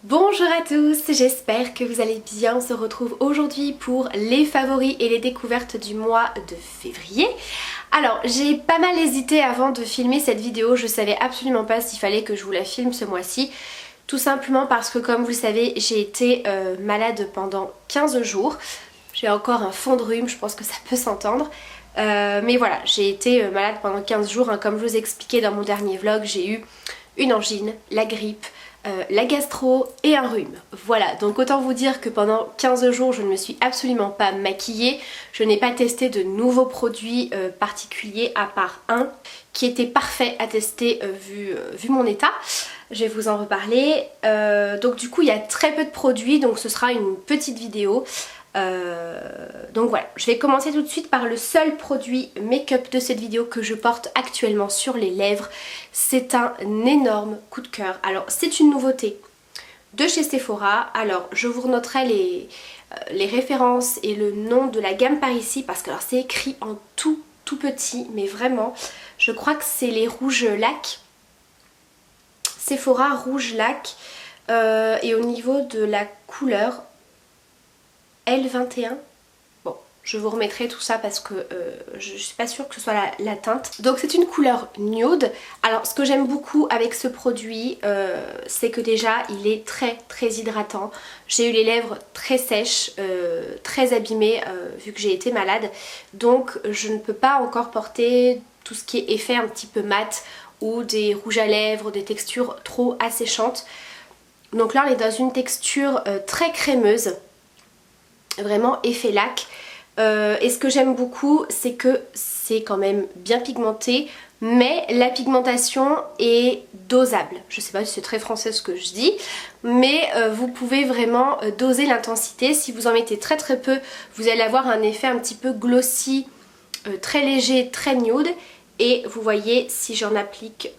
Bonjour à tous, j'espère que vous allez bien. On se retrouve aujourd'hui pour les favoris et les découvertes du mois de février. Alors j'ai pas mal hésité avant de filmer cette vidéo, je savais absolument pas s'il fallait que je vous la filme ce mois-ci. Tout simplement parce que comme vous le savez, j'ai été malade pendant 15 jours. J'ai encore un fond de rhume, je pense que ça peut s'entendre. Mais voilà, j'ai été malade pendant 15 jours, hein. Comme je vous expliquais dans mon dernier vlog, j'ai eu une angine, la grippe, la gastro et un rhume. Voilà, donc autant vous dire que pendant 15 jours je ne me suis absolument pas maquillée, je n'ai pas testé de nouveaux produits particuliers à part un qui était parfait à tester vu mon état. Je vais vous en reparler. Donc du coup il y a très peu de produits, donc ce sera une petite vidéo. Donc voilà, je vais commencer tout de suite par le seul produit make-up de cette vidéo que je porte actuellement sur les lèvres. C'est un énorme coup de cœur. Alors c'est une nouveauté de chez Sephora. Alors je vous renoterai les références et le nom de la gamme par ici parce que alors c'est écrit en tout petit, mais vraiment je crois que c'est les rouges lac. Sephora rouge lac, et au niveau de la couleur L21. Bon, je vous remettrai tout ça parce que je suis pas sûre que ce soit la teinte. Donc c'est une couleur nude. Alors ce que j'aime beaucoup avec ce produit, c'est que déjà il est très hydratant. J'ai eu les lèvres très sèches, très abîmées vu que j'ai été malade. Donc je ne peux pas encore porter tout ce qui est effet un petit peu mat ou des rouges à lèvres, des textures trop asséchantes. Donc là on est dans une texture très crémeuse. Vraiment effet lac. Et ce que j'aime beaucoup, c'est que c'est quand même bien pigmenté, mais la pigmentation est dosable. Je sais pas si c'est très français ce que je dis, mais vous pouvez vraiment doser l'intensité. Si vous en mettez très peu, vous allez avoir un effet un petit peu glossy, très léger, très nude. Et vous voyez, si j'en applique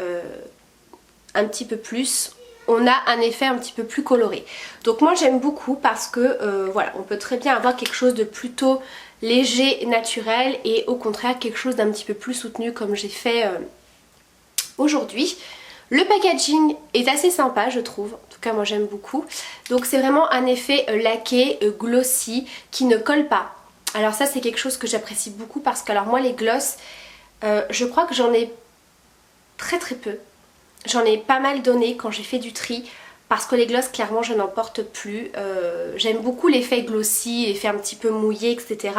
un petit peu plus, on a un effet un petit peu plus coloré. Donc moi j'aime beaucoup parce que voilà, on peut très bien avoir quelque chose de plutôt léger, naturel, et au contraire quelque chose d'un petit peu plus soutenu comme j'ai fait aujourd'hui. Le packaging est assez sympa je trouve, en tout cas moi j'aime beaucoup. Donc c'est vraiment un effet laqué, glossy, qui ne colle pas. Alors ça c'est quelque chose que j'apprécie beaucoup parce que alors moi les gloss, je crois que j'en ai très peu. J'en ai pas mal donné quand j'ai fait du tri parce que les gloss clairement je n'en porte plus. J'aime beaucoup l'effet glossy, l'effet un petit peu mouillé, etc.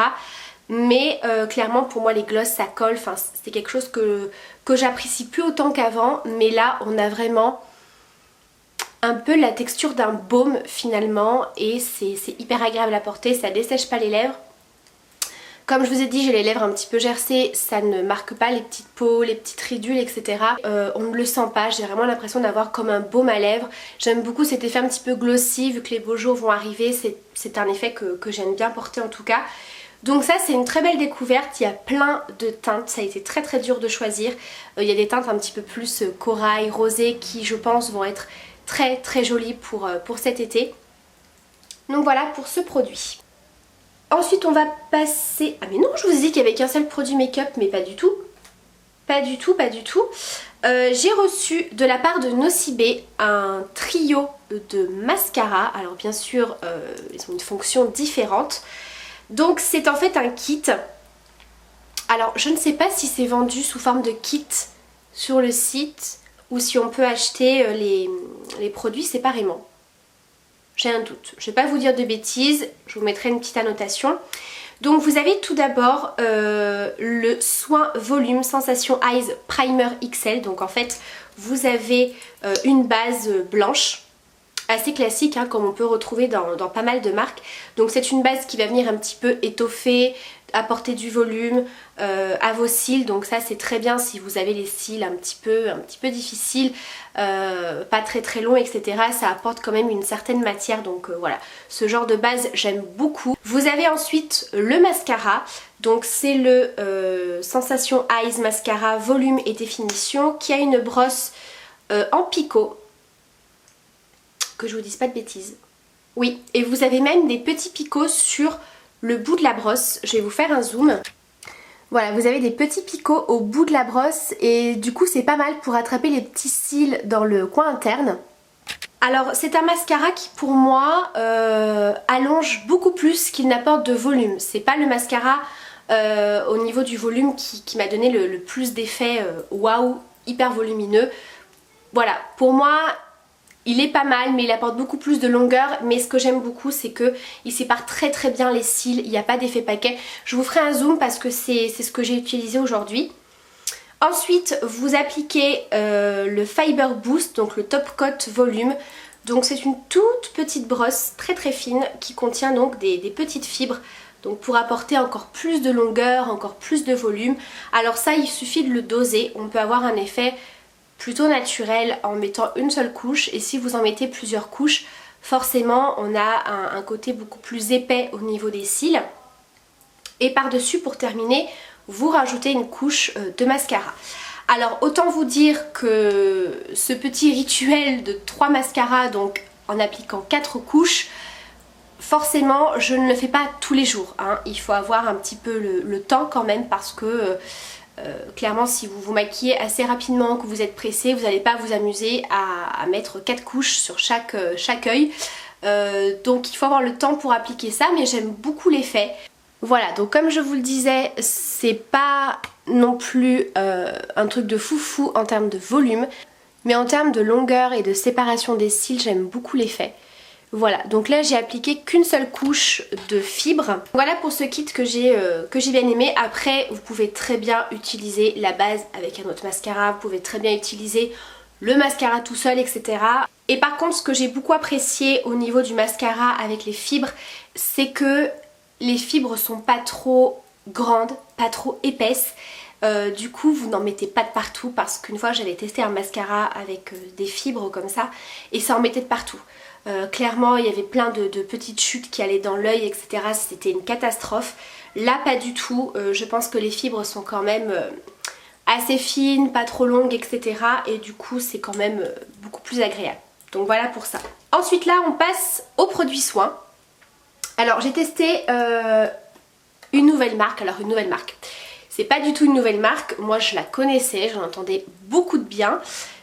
Mais clairement pour moi les gloss ça colle, enfin c'est quelque chose que j'apprécie plus autant qu'avant. Mais là on a vraiment un peu la texture d'un baume finalement et c'est hyper agréable à porter, ça dessèche pas les lèvres. Comme je vous ai dit, j'ai les lèvres un petit peu gercées, ça ne marque pas les petites peaux, les petites ridules, etc. On ne le sent pas, j'ai vraiment l'impression d'avoir comme un baume à lèvres. J'aime beaucoup cet effet un petit peu glossy, vu que les beaux jours vont arriver, c'est un effet que j'aime bien porter en tout cas. Donc ça c'est une très belle découverte, il y a plein de teintes, ça a été très dur de choisir. Il y a des teintes un petit peu plus corail, rosé, qui je pense vont être très jolies pour cet été. Donc voilà pour ce produit. Ensuite on va passer... Ah mais non, je vous ai dit qu'il n'y avait qu'un seul produit make-up, mais pas du tout. Pas du tout. J'ai reçu de la part de Nocibé un trio de mascara. Alors bien sûr, ils ont une fonction différente. Donc c'est en fait un kit. Alors je ne sais pas si c'est vendu sous forme de kit sur le site ou si on peut acheter les produits séparément. J'ai un doute, je ne vais pas vous dire de bêtises, je vous mettrai une petite annotation. Donc vous avez tout d'abord le soin volume Sensation Eyes Primer XL. Donc en fait vous avez une base blanche, assez classique hein, comme on peut retrouver dans pas mal de marques. Donc c'est une base qui va venir un petit peu étoffer, apporter du volume à vos cils. Donc ça c'est très bien si vous avez les cils un petit peu difficiles, pas très longs, etc. Ça apporte quand même une certaine matière. Donc voilà, ce genre de base j'aime beaucoup. Vous avez ensuite le mascara. Donc c'est le Sensation Eyes Mascara Volume et Définition qui a une brosse en picot. Que je vous dise pas de bêtises. Oui, et vous avez même des petits picots sur le bout de la brosse. Je vais vous faire un zoom. Voilà, vous avez des petits picots au bout de la brosse et du coup c'est pas mal pour attraper les petits cils dans le coin interne. Alors c'est un mascara qui pour moi allonge beaucoup plus qu'il n'apporte de volume. C'est pas le mascara au niveau du volume qui m'a donné le plus d'effet waouh, hyper volumineux. Voilà, pour moi il est pas mal mais il apporte beaucoup plus de longueur. Mais ce que j'aime beaucoup c'est que il sépare très très bien les cils, il n'y a pas d'effet paquet. Je vous ferai un zoom parce que c'est ce que j'ai utilisé aujourd'hui. Ensuite vous appliquez le Fiber Boost, donc le Top Coat Volume. Donc c'est une toute petite brosse très très fine qui contient donc des petites fibres. Donc pour apporter encore plus de longueur, encore plus de volume. Alors ça il suffit de le doser, on peut avoir un effet plutôt naturel en mettant une seule couche. Et si vous en mettez plusieurs couches, forcément on a un côté beaucoup plus épais au niveau des cils. Et par-dessus pour terminer, vous rajoutez une couche de mascara. Alors autant vous dire que ce petit rituel de 3 mascaras, donc en appliquant 4 couches, forcément je ne le fais pas tous les jours, hein. Il faut avoir un petit peu le temps quand même parce que clairement si vous vous maquillez assez rapidement, que vous êtes pressé, vous n'allez pas vous amuser à mettre 4 couches sur chaque œil. Donc il faut avoir le temps pour appliquer ça, mais j'aime beaucoup l'effet. Voilà, donc comme je vous le disais, c'est pas non plus un truc de foufou en termes de volume, mais en termes de longueur et de séparation des cils, j'aime beaucoup l'effet. Voilà, donc là j'ai appliqué qu'une seule couche de fibres. Voilà pour ce kit que j'ai bien aimé. Après, vous pouvez très bien utiliser la base avec un autre mascara, vous pouvez très bien utiliser le mascara tout seul, etc. Et par contre, ce que j'ai beaucoup apprécié au niveau du mascara avec les fibres, c'est que les fibres sont pas trop grandes, pas trop épaisses. Du coup vous n'en mettez pas de partout parce qu'une fois j'avais testé un mascara avec des fibres comme ça et ça en mettait de partout. Clairement il y avait plein de petites chutes qui allaient dans l'œil, etc. C'était une catastrophe. Là pas du tout, je pense que les fibres sont quand même assez fines, pas trop longues, etc. Et du coup c'est quand même beaucoup plus agréable. Donc voilà pour ça. Ensuite là on passe aux produits soins. Alors j'ai testé une nouvelle marque. Alors une nouvelle marque, c'est pas du tout une nouvelle marque, moi je la connaissais, j'en entendais beaucoup de bien,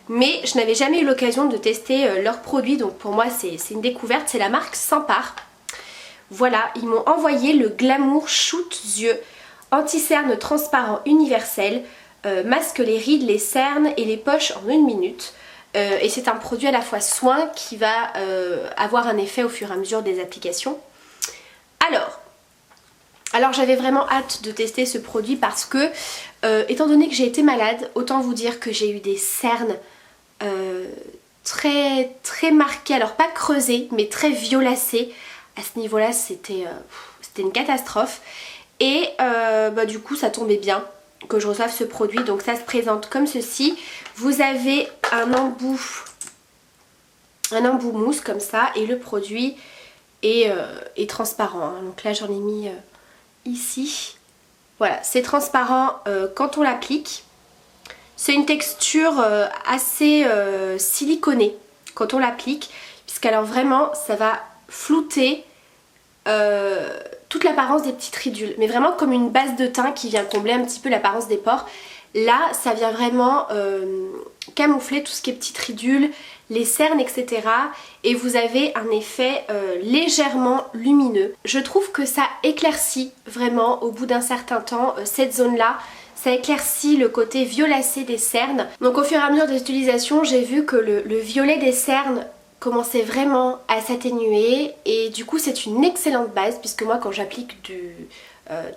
mais je n'avais jamais eu l'occasion de tester leurs produits, donc pour moi c'est une découverte. C'est la marque Sempar. Voilà, ils m'ont envoyé le Glamour Shoot Yeux anti-cerne transparent universel, masque les rides, les cernes et les poches en 1 minute. Et c'est un produit à la fois soin qui va avoir un effet au fur et à mesure des applications. Alors j'avais vraiment hâte de tester ce produit parce que étant donné que j'ai été malade, autant vous dire que j'ai eu des cernes très très marquées, alors pas creusées mais très violacées. À ce niveau là c'était une catastrophe et du coup ça tombait bien que je reçoive ce produit. Donc ça se présente comme ceci. Vous avez un embout mousse comme ça et le produit est transparent, hein. Donc là j'en ai mis ici. Voilà, c'est transparent quand on l'applique. C'est une texture assez siliconée quand on l'applique, puisqu'alors vraiment ça va flouter toute l'apparence des petites ridules, mais vraiment comme une base de teint qui vient combler un petit peu l'apparence des pores. Là ça vient vraiment camoufler tout ce qui est petites ridules, les cernes, etc. Et vous avez un effet légèrement lumineux. Je trouve que ça éclaircit vraiment au bout d'un certain temps cette zone là. Ça éclaircit le côté violacé des cernes. Donc au fur et à mesure des utilisations, j'ai vu que le violet des cernes commençait vraiment à s'atténuer. Et du coup c'est une excellente base, puisque moi quand j'applique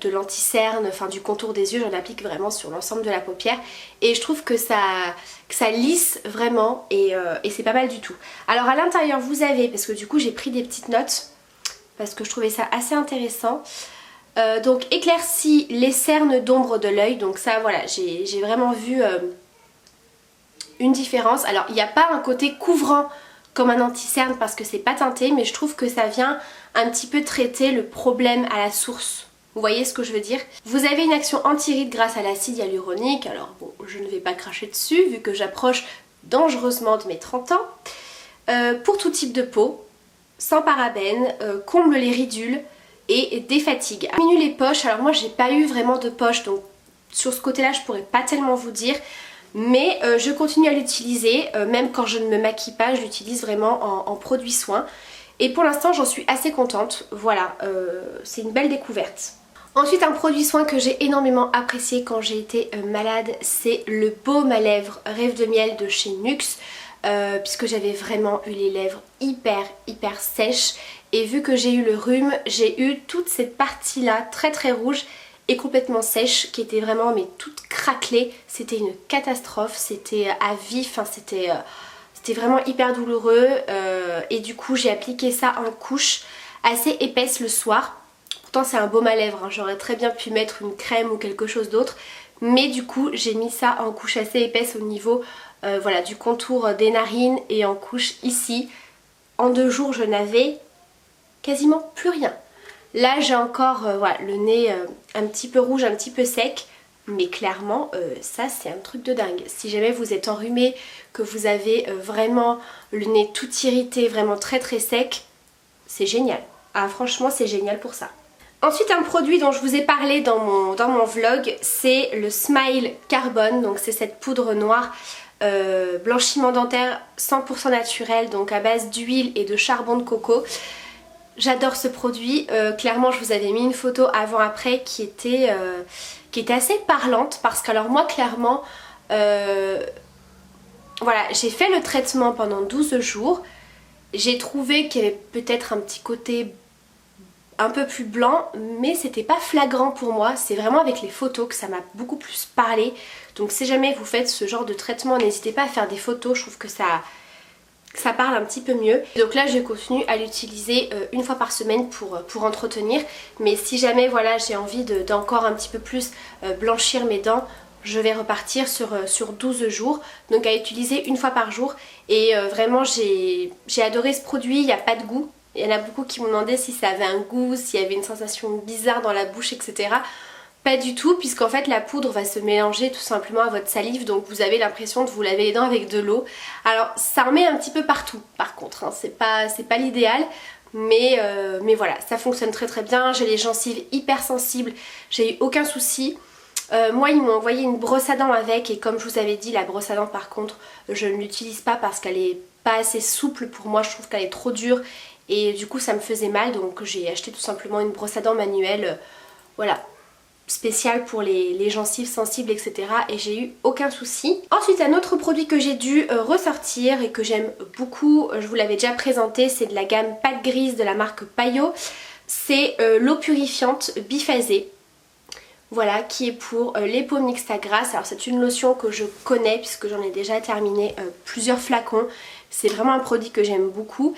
de l'anti-cerne, enfin du contour des yeux, j'en applique vraiment sur l'ensemble de la paupière et je trouve que ça lisse vraiment et c'est pas mal du tout. Alors à l'intérieur vous avez, parce que du coup j'ai pris des petites notes parce que je trouvais ça assez intéressant, donc éclaircit les cernes d'ombre de l'œil. Donc ça voilà, j'ai vraiment vu une différence. Alors il n'y a pas un côté couvrant comme un anti-cerne parce que c'est pas teinté, mais je trouve que ça vient un petit peu traiter le problème à la source. Vous voyez ce que je veux dire? Vous avez une action anti-rides grâce à l'acide hyaluronique. Alors bon, je ne vais pas cracher dessus vu que j'approche dangereusement de mes 30 ans. Pour tout type de peau, sans parabènes, comble les ridules et défatigue. Diminue les poches. Alors moi j'ai pas eu vraiment de poches, donc sur ce côté là je pourrais pas tellement vous dire. mais je continue à l'utiliser, même quand je ne me maquille pas, je l'utilise vraiment en produit soin. Et pour l'instant j'en suis assez contente, voilà, c'est une belle découverte. Ensuite un produit soin que j'ai énormément apprécié quand j'ai été malade, c'est le baume à lèvres Rêve de miel de chez NYX. Puisque j'avais vraiment eu les lèvres hyper sèches et vu que j'ai eu le rhume, j'ai eu toute cette partie là très rouge et complètement sèche qui était vraiment mais toute craquelée. C'était une catastrophe, c'était à vif, enfin, c'était vraiment hyper douloureux et du coup j'ai appliqué ça en couche assez épaisse le soir. Pourtant c'est un baume à lèvres, hein. J'aurais très bien pu mettre une crème ou quelque chose d'autre, mais du coup j'ai mis ça en couche assez épaisse au niveau voilà, du contour des narines et en couche ici. En 2 jours je n'avais quasiment plus rien. Là j'ai encore voilà, le nez un petit peu rouge, un petit peu sec, mais clairement ça c'est un truc de dingue. Si jamais vous êtes enrhumé, que vous avez vraiment le nez tout irrité, vraiment très sec, c'est génial. Ah franchement c'est génial pour ça. Ensuite un produit dont je vous ai parlé dans mon vlog, c'est le Smile Carbone, donc c'est cette poudre noire blanchiment dentaire 100% naturel, donc à base d'huile et de charbon de coco. J'adore ce produit, clairement je vous avais mis une photo avant-après qui était assez parlante parce que alors moi clairement voilà, j'ai fait le traitement pendant 12 jours, j'ai trouvé qu'il y avait peut-être un petit côté un peu plus blanc, mais c'était pas flagrant pour moi, c'est vraiment avec les photos que ça m'a beaucoup plus parlé. Donc si jamais vous faites ce genre de traitement, n'hésitez pas à faire des photos, je trouve que ça parle un petit peu mieux. Donc là je continue à l'utiliser une fois par semaine pour entretenir, mais si jamais voilà j'ai envie d'encore un petit peu plus blanchir mes dents, je vais repartir sur 12 jours, donc à utiliser une fois par jour. Et vraiment j'ai adoré ce produit, il n'y a pas de goût. Il y en a beaucoup qui m'ont demandé si ça avait un goût, s'il y avait une sensation bizarre dans la bouche, etc. Pas du tout, puisqu'en fait la poudre va se mélanger tout simplement à votre salive, donc vous avez l'impression de vous laver les dents avec de l'eau. Alors ça remet un petit peu partout par contre, hein. C'est pas l'idéal, mais voilà, ça fonctionne très bien. J'ai les gencives hyper sensibles, j'ai eu aucun souci. Moi ils m'ont envoyé une brosse à dents avec, et comme je vous avais dit, la brosse à dents par contre je ne l'utilise pas parce qu'elle est pas assez souple pour moi, je trouve qu'elle est trop dure et du coup ça me faisait mal, donc j'ai acheté tout simplement une brosse à dents manuelle, voilà, spéciale pour les gencives sensibles, etc. et j'ai eu aucun souci. Ensuite un autre produit que j'ai dû ressortir et que j'aime beaucoup, je vous l'avais déjà présenté, c'est de la gamme pâte grise de la marque Payo. C'est l'eau purifiante biphasée. Voilà, qui est pour les peaux mixtes à grasse. Alors c'est une lotion que je connais puisque j'en ai déjà terminé plusieurs flacons. C'est vraiment un produit que j'aime beaucoup.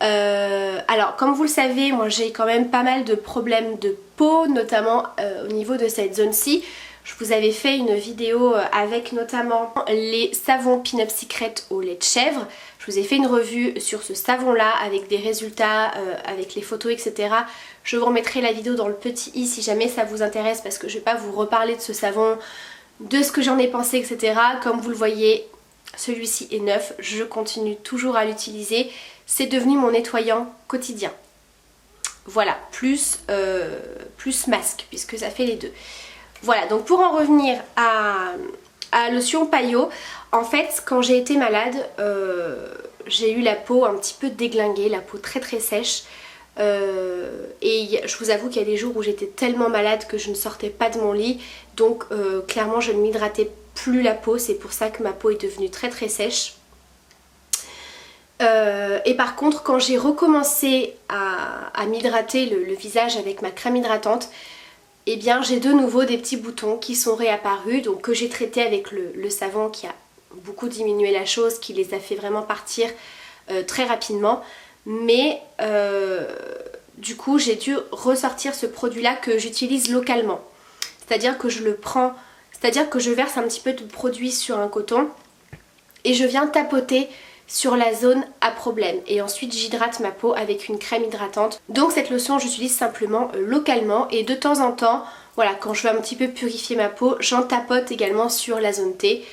Alors comme vous le savez, moi j'ai quand même pas mal de problèmes de peau, notamment au niveau de cette zone-ci. Je vous avais fait une vidéo avec notamment les savons Pin-Up Secret au lait de chèvre. Je vous ai fait une revue sur ce savon là avec des résultats, avec les photos, etc. Je vous remettrai la vidéo dans le petit i si jamais ça vous intéresse, parce que je vais pas vous reparler de ce savon, de ce que j'en ai pensé, etc. Comme vous le voyez, celui-ci est neuf, je continue toujours à l'utiliser. C'est devenu mon nettoyant quotidien. Voilà, plus masque, puisque ça fait les deux. Voilà, donc pour en revenir à lotion Payo, en fait quand j'ai été malade, j'ai eu la peau un petit peu déglinguée, la peau très sèche. Et je vous avoue qu'il y a des jours où j'étais tellement malade que je ne sortais pas de mon lit, donc clairement je ne m'hydratais plus la peau, c'est pour ça que ma peau est devenue très sèche. Et par contre quand j'ai recommencé à m'hydrater le visage avec ma crème hydratante, eh bien j'ai de nouveau des petits boutons qui sont réapparus, donc que j'ai traité avec le savon qui a beaucoup diminué la chose, qui les a fait vraiment partir très rapidement. Mais du coup j'ai dû ressortir ce produit là que j'utilise localement, c'est-à-dire que je le prends, c'est-à-dire que je verse un petit peu de produit sur un coton et je viens tapoter sur la zone à problème et ensuite j'hydrate ma peau avec une crème hydratante. Donc cette lotion j'utilise simplement localement, et de temps en temps, voilà, quand je veux un petit peu purifier ma peau, j'en tapote également sur la zone T.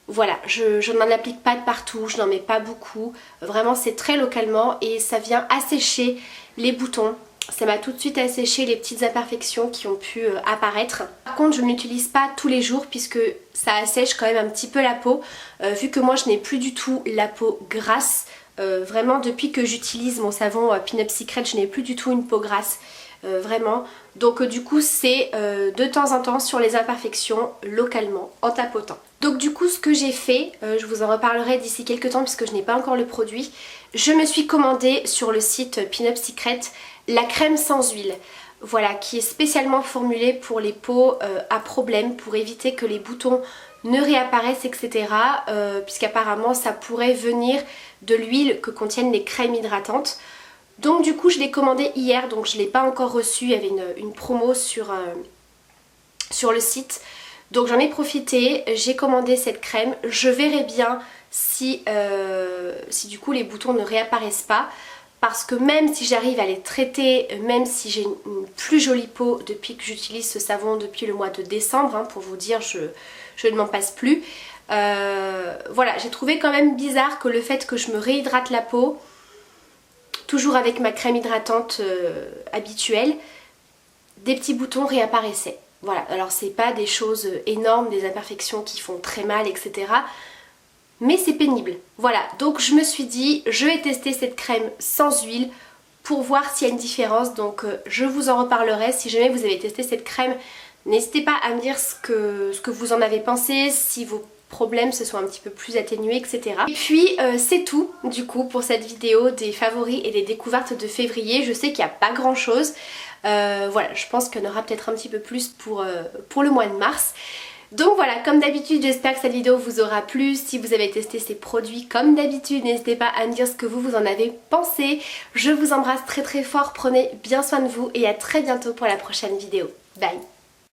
Voilà, je n'en applique pas de partout, je n'en mets pas beaucoup, vraiment c'est très localement et ça vient assécher les boutons ça m'a tout de suite asséché les petites imperfections qui ont pu apparaître. Par contre je ne l'utilise pas tous les jours puisque ça assèche quand même un petit peu la peau. Vu que moi je n'ai plus du tout la peau grasse, vraiment depuis que j'utilise mon savon Pin Up Secret, je n'ai plus du tout une peau grasse. Vraiment. Donc du coup c'est de temps en temps sur les imperfections localement en tapotant. Donc du coup ce que j'ai fait, je vous en reparlerai d'ici quelques temps puisque je n'ai pas encore le produit. Je me suis commandé sur le site Pin Up Secret la crème sans huile. Voilà, qui est spécialement formulée pour les peaux à problème, pour éviter que les boutons ne réapparaissent, etc. Puisqu'apparemment ça pourrait venir de l'huile que contiennent les crèmes hydratantes. Donc du coup je l'ai commandé hier, donc je ne l'ai pas encore reçu, il y avait une promo sur le site. Donc j'en ai profité, j'ai commandé cette crème, je verrai bien si du coup les boutons ne réapparaissent pas. Parce que même si j'arrive à les traiter, même si j'ai une plus jolie peau depuis que j'utilise ce savon depuis le mois de décembre, hein, pour vous dire je ne m'en passe plus. Voilà, j'ai trouvé quand même bizarre que le fait que je me réhydrate la peau, toujours avec ma crème hydratante habituelle, des petits boutons réapparaissaient. Voilà, alors c'est pas des choses énormes, des imperfections qui font très mal, etc. Mais c'est pénible. Voilà, donc je me suis dit, je vais tester cette crème sans huile pour voir s'il y a une différence. Donc je vous en reparlerai. Si jamais vous avez testé cette crème, n'hésitez pas à me dire ce que vous en avez pensé, si vos problèmes se sont un petit peu plus atténués, etc. Et puis c'est tout du coup pour cette vidéo des favoris et des découvertes de février. Je sais qu'il n'y a pas grand chose. Voilà, je pense qu'il y en aura peut-être un petit peu plus pour le mois de mars. Donc voilà, comme d'habitude, j'espère que cette vidéo vous aura plu. Si vous avez testé ces produits comme d'habitude, n'hésitez pas à me dire ce que vous en avez pensé. Je vous embrasse très très fort, prenez bien soin de vous et à très bientôt pour la prochaine vidéo. Bye!